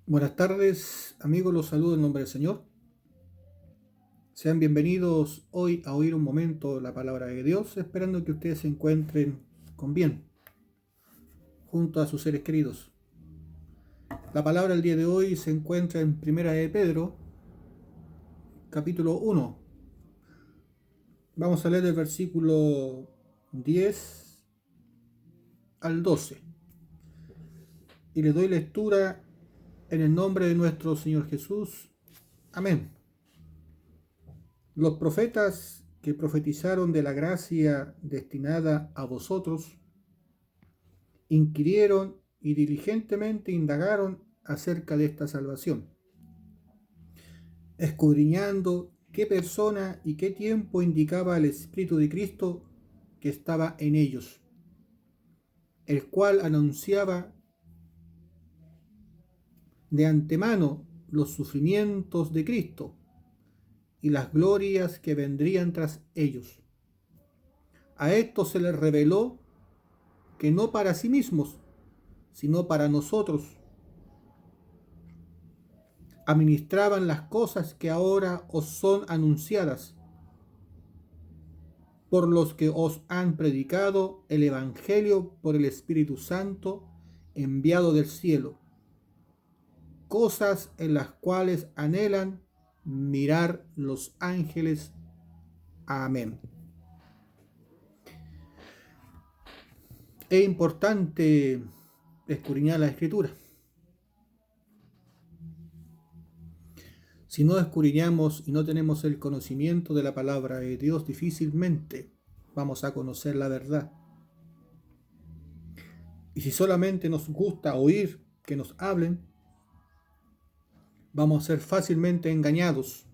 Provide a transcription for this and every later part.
Buenas tardes, amigos, los saludo en nombre del Señor. Sean bienvenidos hoy a oír un momento la palabra de Dios, esperando que ustedes se encuentren con bien, junto a sus seres queridos. La palabra del día de hoy se encuentra en Primera de Pedro, capítulo 1. Vamos a leer el versículo 10 al 12. Y le doy lectura en el nombre de nuestro Señor Jesús. Amén. Los profetas que profetizaron de la gracia destinada a vosotros, inquirieron y diligentemente indagaron acerca de esta salvación, escudriñando qué persona y qué tiempo indicaba el Espíritu de Cristo que estaba en ellos, el cual anunciaba de antemano los sufrimientos de Cristo y las glorias que vendrían tras ellos. A esto se les reveló que no para sí mismos, sino para nosotros, administraban las cosas que ahora os son anunciadas por los que os han predicado el Evangelio por el Espíritu Santo enviado del cielo, cosas en las cuales anhelan mirar los ángeles. Amén. Es importante escudriñar la Escritura. Si no escudriñamos y no tenemos el conocimiento de la palabra de Dios, difícilmente vamos a conocer la verdad. Y si solamente nos gusta oír que nos hablen, vamos a ser fácilmente engañados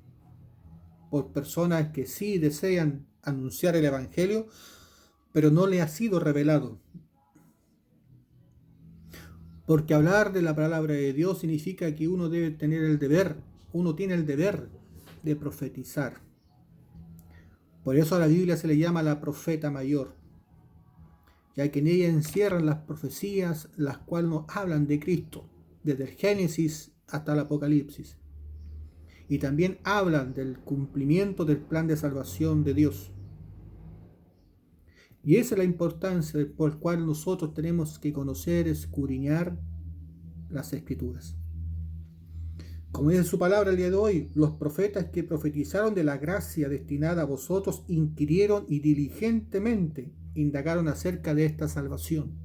por personas que sí desean anunciar el Evangelio, pero no le ha sido revelado. Porque hablar de la palabra de Dios significa que uno debe tener el deber, uno tiene el deber de profetizar. Por eso a la Biblia se le llama la profeta mayor, ya que en ella encierran las profecías las cuales nos hablan de Cristo, desde el Génesis hasta el Apocalipsis. Y también hablan del cumplimiento del plan de salvación de Dios. Y esa es la importancia por la cual nosotros tenemos que conocer, escudriñar las Escrituras. Como dice su palabra el día de hoy, los profetas que profetizaron de la gracia destinada a vosotros inquirieron y diligentemente indagaron acerca de esta salvación.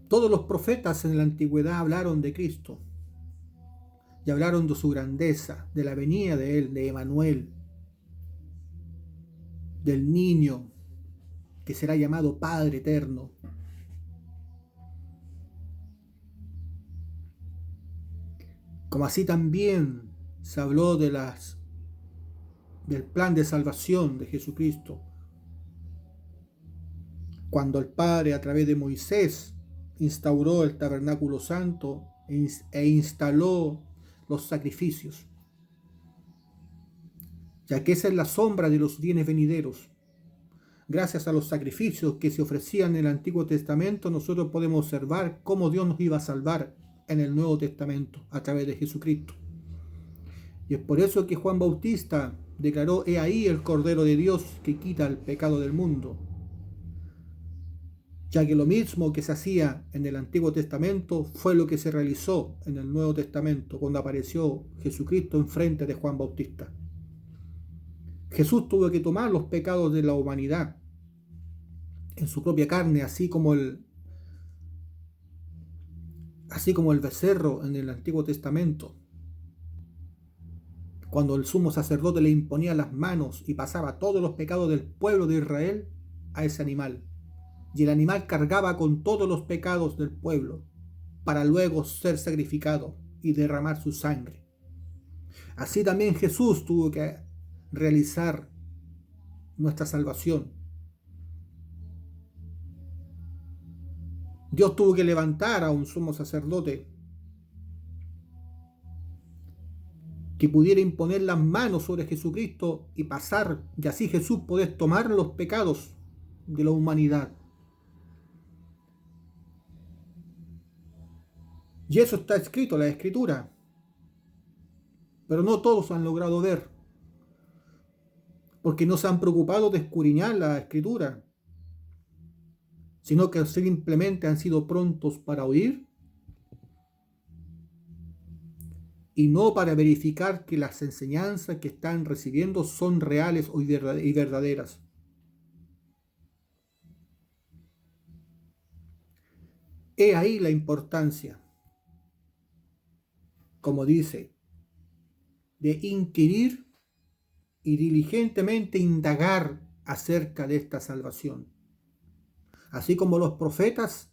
Todos los profetas en la antigüedad hablaron de Cristo y hablaron de su grandeza, de la venida de Él, de Emanuel, del niño que será llamado Padre Eterno. Como así también se habló del plan de salvación de Jesucristo, cuando el Padre a través de Moisés instauró el tabernáculo santo e instaló los sacrificios, ya que esa es la sombra de los bienes venideros. Gracias a los sacrificios que se ofrecían en el Antiguo Testamento, nosotros podemos observar cómo Dios nos iba a salvar en el Nuevo Testamento a través de Jesucristo. Y es por eso que Juan Bautista declaró: he ahí el Cordero de Dios que quita el pecado del mundo. Ya que lo mismo que se hacía en el Antiguo Testamento fue lo que se realizó en el Nuevo Testamento cuando apareció Jesucristo enfrente de Juan Bautista. Jesús tuvo que tomar los pecados de la humanidad en su propia carne, así como el becerro en el Antiguo Testamento, cuando el sumo sacerdote le imponía las manos y pasaba todos los pecados del pueblo de Israel a ese animal. Y el animal cargaba con todos los pecados del pueblo para luego ser sacrificado y derramar su sangre. Así también Jesús tuvo que realizar nuestra salvación. Dios tuvo que levantar a un sumo sacerdote que pudiera imponer las manos sobre Jesucristo y pasar, y así Jesús poder tomar los pecados de la humanidad Y eso está escrito en la Escritura, pero no todos han logrado ver, porque no se han preocupado de escudriñar la Escritura, sino que simplemente han sido prontos para oír y no para verificar que las enseñanzas que están recibiendo son reales y verdaderas. He ahí la importancia, como dice, de inquirir y diligentemente indagar acerca de esta salvación. Así como los profetas,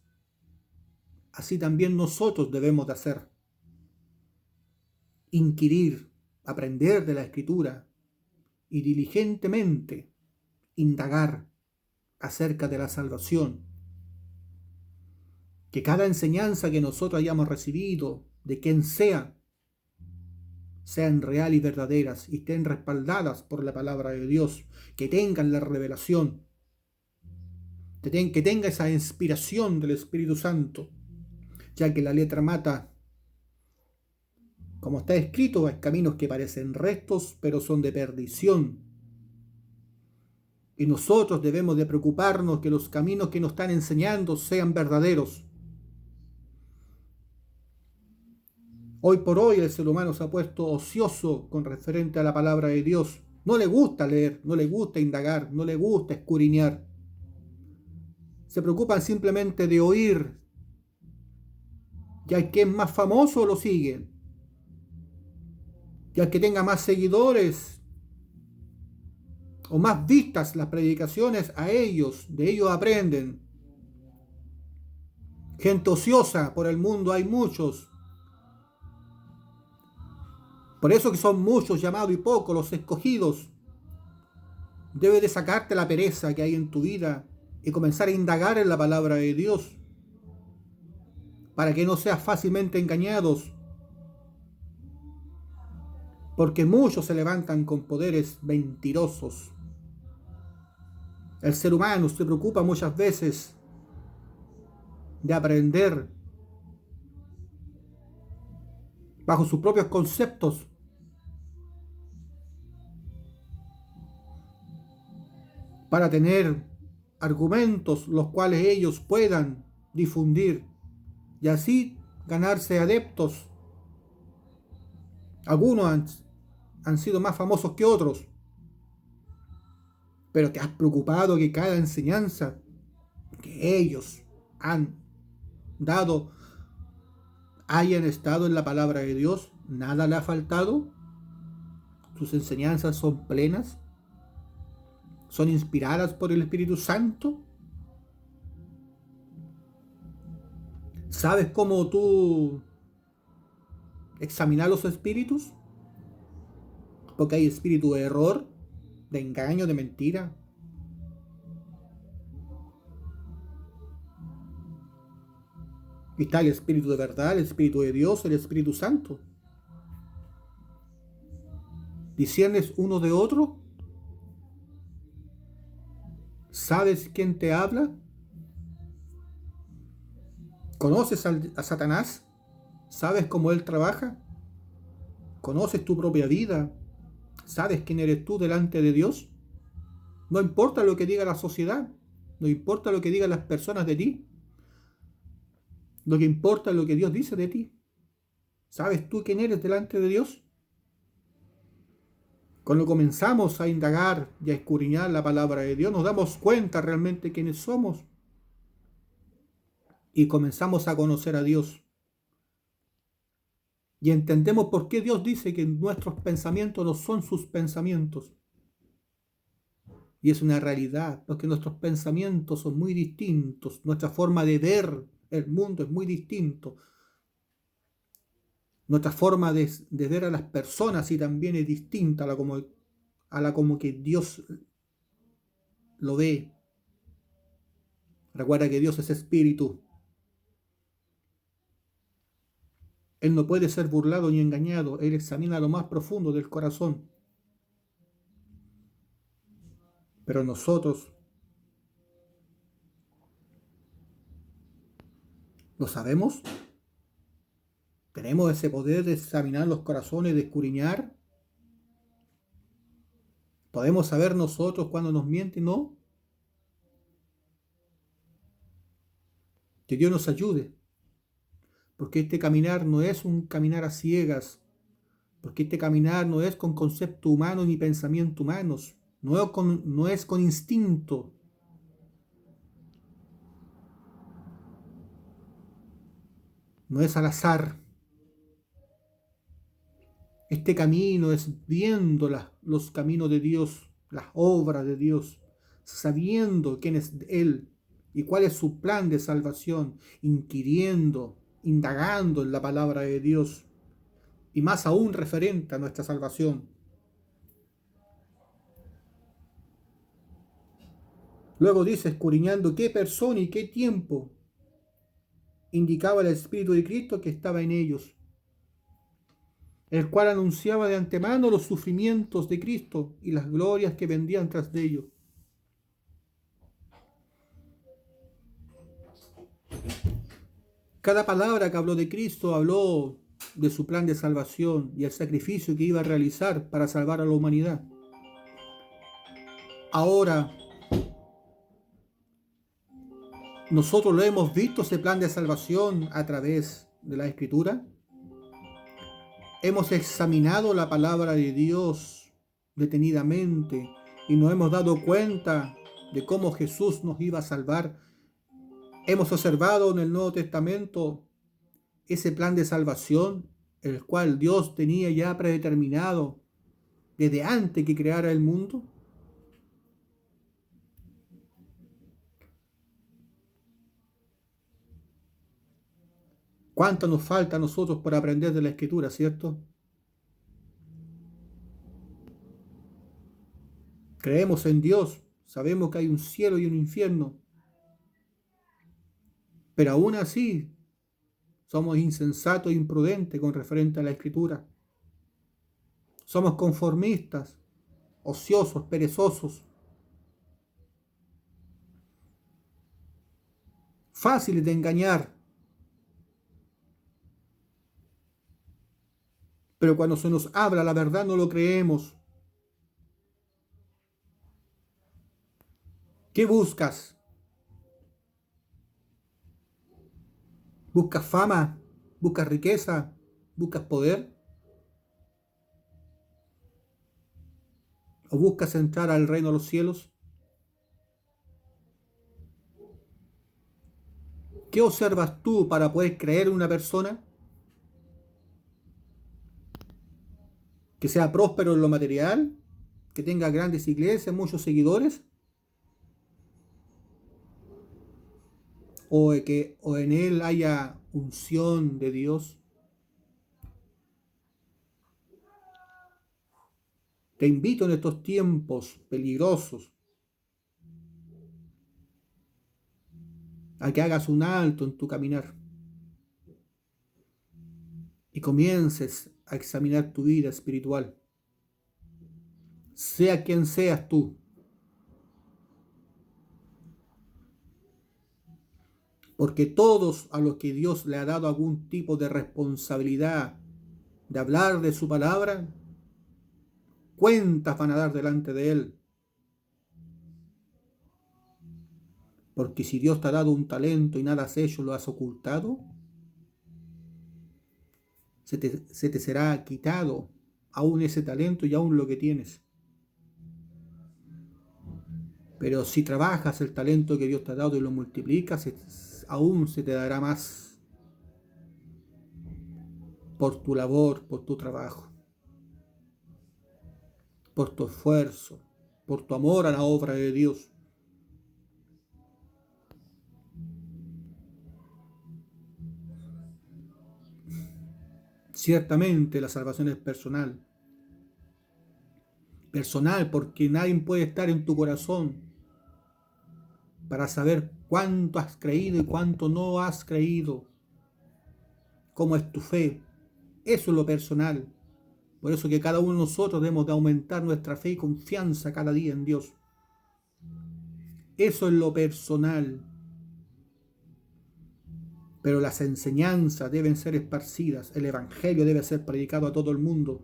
así también nosotros debemos de hacer. Inquirir, aprender de la Escritura y diligentemente indagar acerca de la salvación. Que cada enseñanza que nosotros hayamos recibido, de quien sea, sean real y verdaderas y estén respaldadas por la palabra de Dios, que tengan la revelación, que tenga esa inspiración del Espíritu Santo, ya que la letra mata, como está escrito, hay caminos que parecen rectos, pero son de perdición. Y nosotros debemos de preocuparnos que los caminos que nos están enseñando sean verdaderos. Hoy por hoy el ser humano se ha puesto ocioso con referente a la palabra de Dios. No le gusta leer, no le gusta indagar, no le gusta escudriñar. Se preocupan simplemente de oír. Y al que es más famoso lo siguen. Y al que tenga más seguidores o más vistas las predicaciones, de ellos aprenden. Gente ociosa por el mundo hay muchos. Por eso que son muchos llamados y pocos los escogidos. Debes de sacarte la pereza que hay en tu vida y comenzar a indagar en la palabra de Dios para que no seas fácilmente engañados, porque muchos se levantan con poderes mentirosos. El ser humano se preocupa muchas veces de aprender bajo sus propios conceptos, para tener argumentos los cuales ellos puedan difundir y así ganarse adeptos. Algunos han sido más famosos que otros, pero te has preocupado que cada enseñanza que ellos han dado hayan estado en la palabra de Dios, nada le ha faltado, sus enseñanzas son plenas, son inspiradas por el Espíritu Santo. ¿Sabes cómo tú examinar los espíritus? Porque hay espíritu de error, de engaño, de mentira. Y está el espíritu de verdad, el espíritu de Dios, el Espíritu Santo. ¿Disiernes uno de otro? ¿Sabes quién te habla? ¿Conoces a Satanás? ¿Sabes cómo él trabaja? ¿Conoces tu propia vida? ¿Sabes quién eres tú delante de Dios? No importa lo que diga la sociedad, no importa lo que digan las personas de ti, lo que importa es lo que Dios dice de ti. ¿Sabes tú quién eres delante de Dios? Cuando comenzamos a indagar y a escudriñar la palabra de Dios, nos damos cuenta realmente quiénes somos y comenzamos a conocer a Dios. Y entendemos por qué Dios dice que nuestros pensamientos no son sus pensamientos. Y es una realidad, porque nuestros pensamientos son muy distintos, nuestra forma de ver el mundo es muy distinto, nuestra forma de ver a las personas y también es distinta a la como que Dios lo ve. Recuerda que Dios es espíritu. Él no puede ser burlado ni engañado. Él examina lo más profundo del corazón. Pero nosotros lo sabemos. Tenemos ese poder de examinar los corazones, de escudriñar. ¿Podemos saber nosotros cuando nos mienten? No. Que Dios nos ayude. Porque este caminar no es un caminar a ciegas. Porque este caminar no es con concepto humano ni pensamiento humanos. No es con instinto. No es al azar. Este camino es viendo los caminos de Dios, las obras de Dios, sabiendo quién es Él y cuál es su plan de salvación, inquiriendo, indagando en la palabra de Dios y más aún referente a nuestra salvación. Luego dice, escudriñando qué persona y qué tiempo indicaba el Espíritu de Cristo que estaba en ellos, el cual anunciaba de antemano los sufrimientos de Cristo y las glorias que vendían tras de ellos. Cada palabra que habló de Cristo habló de su plan de salvación y el sacrificio que iba a realizar para salvar a la humanidad. Ahora, nosotros lo hemos visto ese plan de salvación a través de la Escritura. Hemos examinado la palabra de Dios detenidamente y nos hemos dado cuenta de cómo Jesús nos iba a salvar. Hemos observado en el Nuevo Testamento ese plan de salvación, el cual Dios tenía ya predeterminado desde antes que creara el mundo. ¿Cuánto nos falta a nosotros por aprender de la Escritura, cierto? Creemos en Dios, sabemos que hay un cielo y un infierno, pero aún así somos insensatos e imprudentes con referente a la Escritura. Somos conformistas, ociosos, perezosos, fáciles de engañar. Pero cuando se nos habla la verdad no lo creemos. ¿Qué buscas? ¿Buscas fama? ¿Buscas riqueza? ¿Buscas poder? ¿O buscas entrar al reino de los cielos? ¿Qué observas tú para poder creer en una persona? ¿Que sea próspero en lo material? ¿Que tenga grandes iglesias, muchos seguidores? ¿O en él haya unción de Dios? Te invito en estos tiempos peligrosos a que hagas un alto en tu caminar y comiences a examinar tu vida espiritual. Sea quien seas tú. Porque todos a los que Dios le ha dado algún tipo de responsabilidad de hablar de su palabra, cuentas van a dar delante de Él. Porque si Dios te ha dado un talento y nada has hecho, lo has ocultado, se te será quitado aún ese talento y aún lo que tienes. Pero si trabajas el talento que Dios te ha dado y lo multiplicas, aún se te dará más por tu labor, por tu trabajo, por tu esfuerzo, por tu amor a la obra de Dios. Ciertamente la salvación es personal. Personal porque nadie puede estar en tu corazón para saber cuánto has creído y cuánto no has creído. Cómo es tu fe. Eso es lo personal. Por eso que cada uno de nosotros debemos de aumentar nuestra fe y confianza cada día en Dios. Eso es lo personal. Pero las enseñanzas deben ser esparcidas, el Evangelio debe ser predicado a todo el mundo.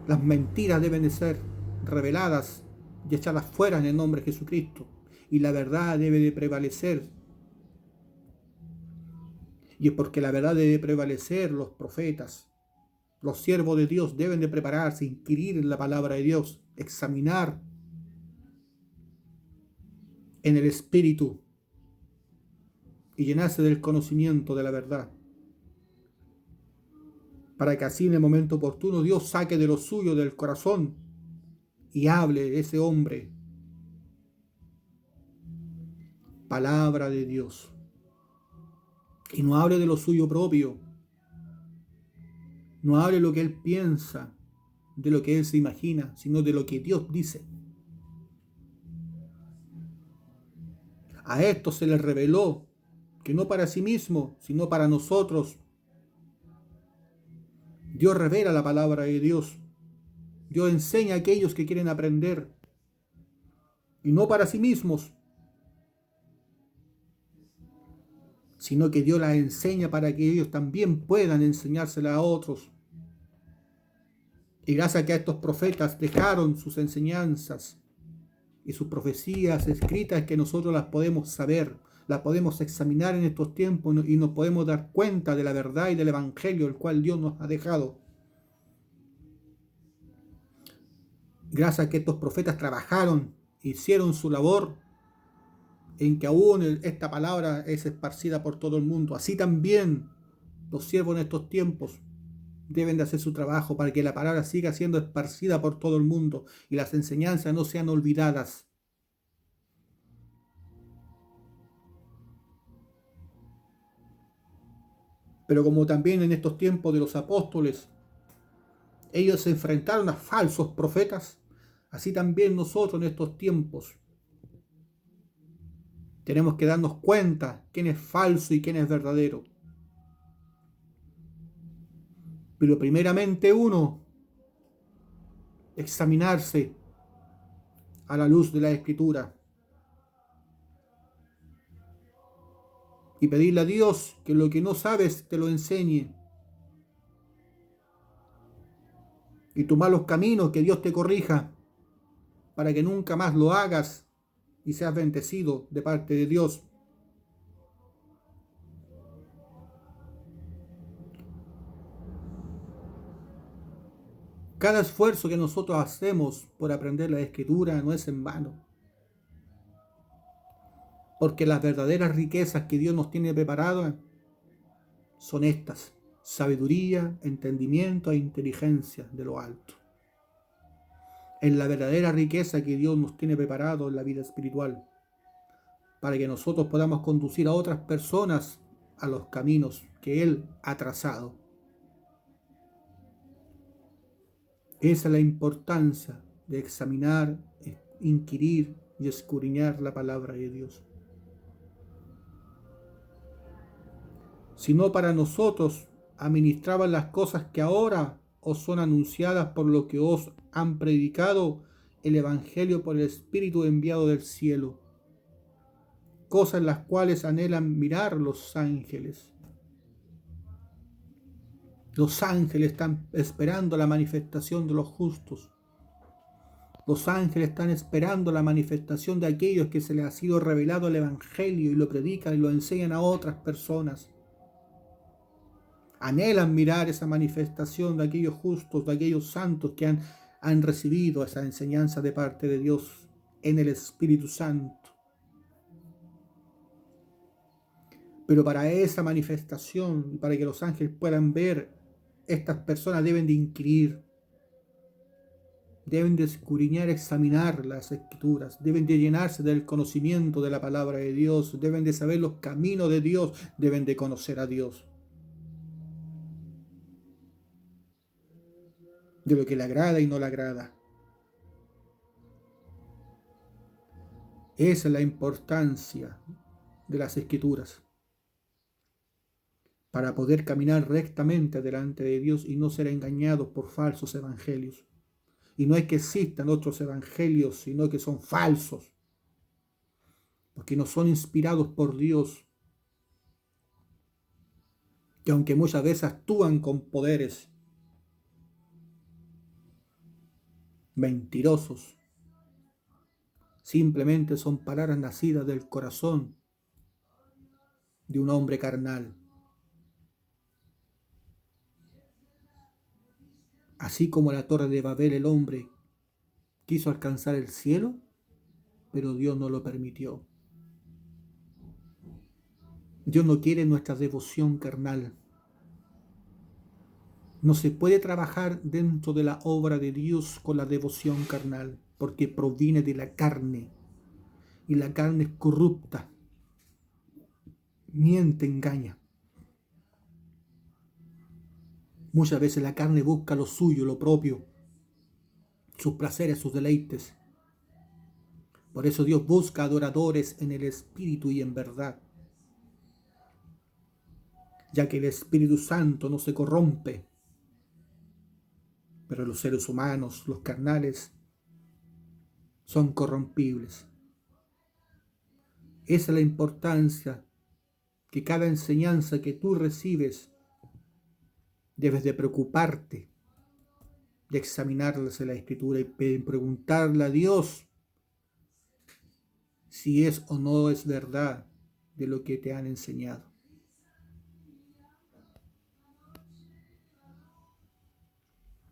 Las mentiras deben de ser reveladas y echadas fuera en el nombre de Jesucristo. Y la verdad debe de prevalecer. Y es porque la verdad debe prevalecer, los profetas, los siervos de Dios deben de prepararse, inquirir en la palabra de Dios, examinar en el Espíritu y llenarse del conocimiento de la verdad, para que así en el momento oportuno Dios saque de lo suyo del corazón y hable ese hombre palabra de Dios, y no hable de lo suyo propio, no hable lo que él piensa, de lo que él se imagina, sino de lo que Dios dice. A esto se le reveló que no para sí mismo, sino para nosotros. Dios revela la palabra de Dios. Dios enseña a aquellos que quieren aprender, y no para sí mismos, sino que Dios la enseña para que ellos también puedan enseñársela a otros. Y gracias a que estos profetas dejaron sus enseñanzas y sus profecías escritas, que nosotros las podemos saber, las podemos examinar en estos tiempos y nos podemos dar cuenta de la verdad y del Evangelio, el cual Dios nos ha dejado. Gracias a que estos profetas trabajaron, hicieron su labor, en que aún esta palabra es esparcida por todo el mundo. Así también los siervos en estos tiempos deben de hacer su trabajo para que la palabra siga siendo esparcida por todo el mundo y las enseñanzas no sean olvidadas. Pero como también en estos tiempos de los apóstoles, ellos se enfrentaron a falsos profetas, así también nosotros en estos tiempos tenemos que darnos cuenta quién es falso y quién es verdadero. Pero primeramente uno, examinarse a la luz de la Escritura y pedirle a Dios que lo que no sabes te lo enseñe, y tus malos caminos que Dios te corrija para que nunca más lo hagas y seas bendecido de parte de Dios. Cada esfuerzo que nosotros hacemos por aprender la Escritura no es en vano, porque las verdaderas riquezas que Dios nos tiene preparadas son estas: sabiduría, entendimiento e inteligencia de lo alto. Es la verdadera riqueza que Dios nos tiene preparado en la vida espiritual, para que nosotros podamos conducir a otras personas a los caminos que Él ha trazado. Esa es la importancia de examinar, inquirir y escudriñar la palabra de Dios. Si no, para nosotros administraban las cosas que ahora os son anunciadas por lo que os han predicado el Evangelio por el Espíritu enviado del cielo, cosas en las cuales anhelan mirar los ángeles. Los ángeles están esperando la manifestación de los justos. Los ángeles están esperando la manifestación de aquellos que se les ha sido revelado el Evangelio y lo predican y lo enseñan a otras personas. Anhelan mirar esa manifestación de aquellos justos, de aquellos santos que han recibido esa enseñanza de parte de Dios en el Espíritu Santo. Pero para esa manifestación, para que los ángeles puedan ver, estas personas deben de inquirir, deben de escudriñar, examinar las Escrituras, deben de llenarse del conocimiento de la palabra de Dios, deben de saber los caminos de Dios, deben de conocer a Dios, de lo que le agrada y no le agrada. Esa es la importancia de las Escrituras, para poder caminar rectamente delante de Dios y no ser engañados por falsos evangelios. Y no es que existan otros evangelios, sino que son falsos, porque no son inspirados por Dios. que aunque muchas veces actúan con poderes mentirosos, simplemente son palabras nacidas del corazón de un hombre carnal. Así como la torre de Babel, el hombre quiso alcanzar el cielo, pero Dios no lo permitió. Dios no quiere nuestra devoción carnal. No se puede trabajar dentro de la obra de Dios con la devoción carnal, porque proviene de la carne, y la carne es corrupta, miente, engaña. Muchas veces la carne busca lo suyo, lo propio, sus placeres, sus deleites. Por eso Dios busca adoradores en el Espíritu y en verdad, ya que el Espíritu Santo no se corrompe, pero los seres humanos, los carnales, son corrompibles. Esa es la importancia que cada enseñanza que tú recibes debes de preocuparte, de examinarlas en la Escritura y preguntarle a Dios si es o no es verdad de lo que te han enseñado.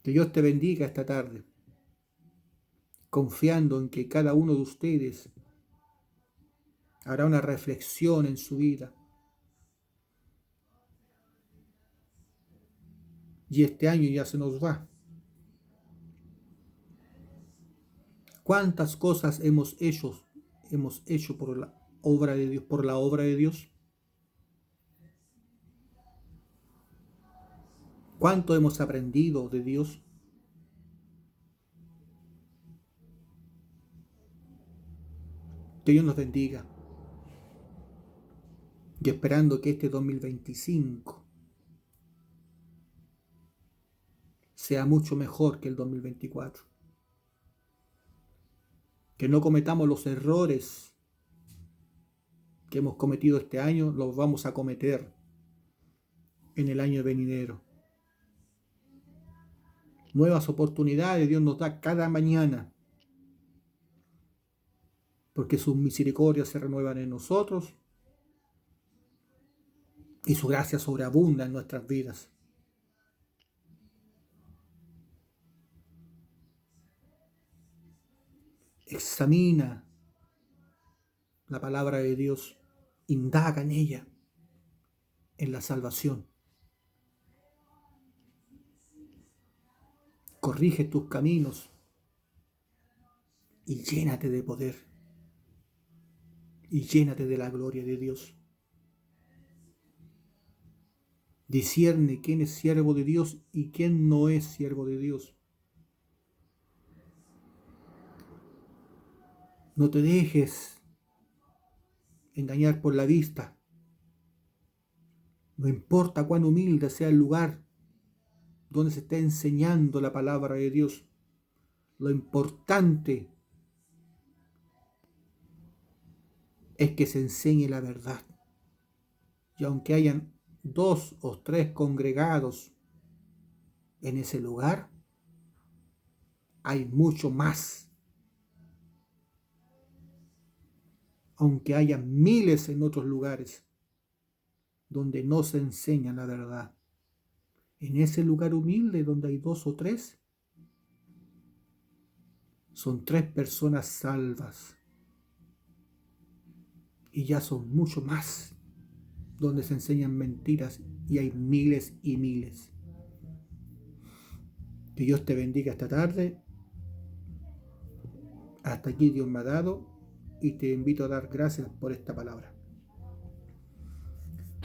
Que Dios te bendiga esta tarde, confiando en que cada uno de ustedes hará una reflexión en su vida. Y este año ya se nos va. ¿Cuántas cosas hemos hecho por la obra de Dios? ¿Cuánto hemos aprendido de Dios? Que Dios nos bendiga. Y esperando que este 2025 sea mucho mejor que el 2024. Que no cometamos los errores que hemos cometido este año, los vamos a cometer en el año venidero. Nuevas oportunidades Dios nos da cada mañana, porque sus misericordias se renuevan en nosotros y su gracia sobreabunda en nuestras vidas. Examina la palabra de Dios, indaga en ella, en la salvación. Corrige tus caminos y llénate de poder y llénate de la gloria de Dios. Discierne quién es siervo de Dios y quién no es siervo de Dios. No te dejes engañar por la vista. No importa cuán humilde sea el lugar donde se esté enseñando la palabra de Dios. Lo importante es que se enseñe la verdad. Y aunque hayan 2 o 3 congregados en ese lugar, hay mucho más. Aunque haya miles en otros lugares donde no se enseña la verdad, en ese lugar humilde donde hay 2 o 3, son 3 personas salvas. Y ya son mucho más donde se enseñan mentiras y hay miles y miles. Que Dios te bendiga esta tarde. Hasta aquí Dios me ha dado y te invito a dar gracias por esta palabra.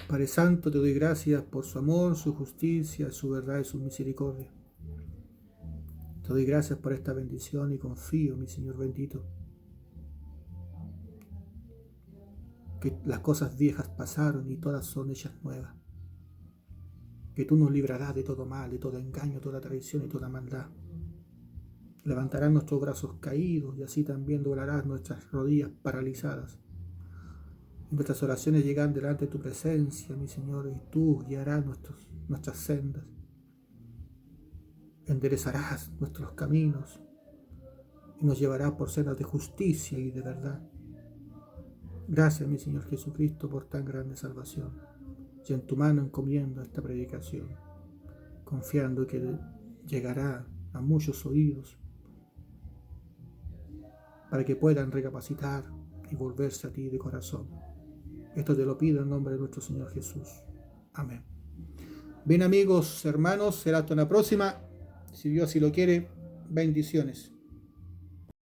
Padre Santo, te doy gracias por su amor, su justicia, su verdad y su misericordia. Te doy gracias por esta bendición y confío, mi Señor bendito, que las cosas viejas pasaron y todas son hechas nuevas. Que tú nos librarás de todo mal, de todo engaño, toda traición y toda maldad. Levantarás nuestros brazos caídos y así también doblarás nuestras rodillas paralizadas. Nuestras oraciones llegan delante de tu presencia, mi Señor, y tú guiarás nuestras sendas. Enderezarás nuestros caminos y nos llevarás por sendas de justicia y de verdad. Gracias, mi Señor Jesucristo, por tan grande salvación. Y en tu mano encomiendo esta predicación, confiando que llegará a muchos oídos para que puedan recapacitar y volverse a ti de corazón. Esto te lo pido en nombre de nuestro Señor Jesús. Amén. Bien, amigos, hermanos, será hasta una próxima. Si Dios así lo quiere, bendiciones.